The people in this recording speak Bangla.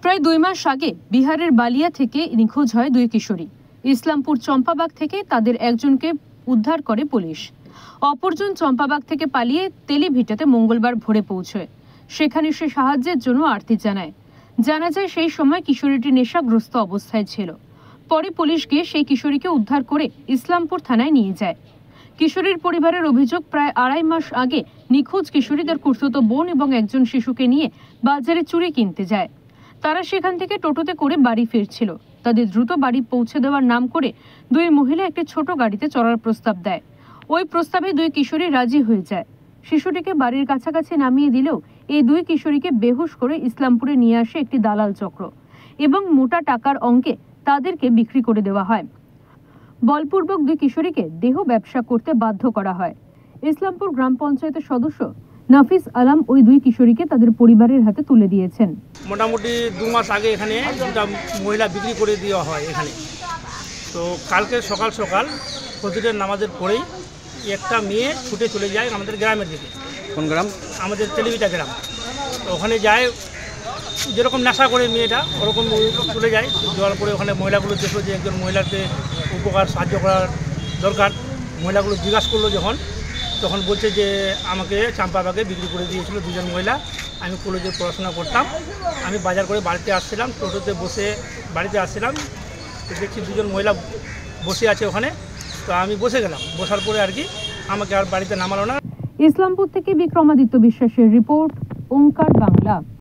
প্রায় 2 মাস আগে বিহারের বালিয়া থেকে নিখোঁজ হয় 2 কিশোরী। ইসলামপুর চম্পাবাগ থেকে তাদের একজনকে উদ্ধার করে পুলিশ। অপরজন চম্পাবাগ থেকে পালিয়ে তেলিভিটাতে মঙ্গলবার ভোরে পৌঁছয়। সেখানে সে সাহায্যের জন্য আর্তি জানায়। জানা যায় সেই সময় কিশোরীটি নেশাগ্রস্ত অবস্থায় ছিল। পরে পুলিশ গিয়ে সেই কিশোরীকে উদ্ধার করে ইসলামপুর থানায় নিয়ে যায়। কিশোরীর পরিবারের অভিযোগ, প্রায় 2.5 মাস আগে নিখোঁজ কিশোরী তার খুড়তুতো বোন এবং একজন শিশুকে নিয়ে বাজারে চুড়ি কিনতে যায়। তারা সেখান থেকে টোটোতে করে বাড়ি ফিরছিল। তাদের দ্রুত বাড়ি পৌঁছে দেওয়ার নাম করে 2 মহিলা একটি ছোট গাড়িতে চড়ার প্রস্তাব দেয়। ওই প্রস্তাবে 2 কিশোরী রাজি হয়ে যায়। শিশুটিকে বাড়ির কাছাকাছি নামিয়ে দিলেও এই 2 কিশোরীকে বেহুশ করে ইসলামপুরে নিয়ে আসে একটি দালাল চক্র এবং মোটা টাকার অঙ্কে তাদেরকে বিক্রি করে দেওয়া হয়। বলপূর্বক 2 কিশোরীকে দেহ ব্যবসা করতে বাধ্য করা হয়। ইসলামপুর গ্রাম পঞ্চায়েতের সদস্য নাফিস আলম ওই 2 কিশোরীকে তাদের পরিবারের হাতে তুলে দিয়েছেন। মোটামুটি 2 মাস আগে এখানে দুটা মহিলা বিক্রি করে দেওয়া হয় এখানে। তো কালকে সকাল সকাল ফজরের নামাজের পরেই একটা মেয়ে ছুটে চলে যায় আমাদের গ্রামের দিকে। কোন গ্রাম? আমাদের তেলিভিটা গ্রাম। তো ওখানে যায়, যেরকম নেশা করে মেয়েটা ওরকম চলে যায়। যাওয়ার পরে ওখানে মহিলাগুলো দেখলো যে একজন মহিলাকে উপকার সাহায্য করার দরকার। মহিলাগুলো জিজ্ঞাসা করলো যখন, তখন বলছে যে আমাকে চাম্পাবাগে বিক্রি করে দিয়েছিল 2 জন মহিলা। আমি কলেজে পড়াশোনা করতাম, আমি বাজার করে বাড়িতে আসছিলাম, টোটোতে বসে বাড়িতে আসছিলাম, তো দেখছি 2 জন মহিলা বসে আছে ওখানে। তো আমি বসে গেলাম, বসার পরে আর কি আমাকে আর বাড়িতে নামালো না। ইসলামপুর থেকে বিক্রমাদিত্য বিশ্বাসের রিপোর্ট, ওঙ্কার বাংলা।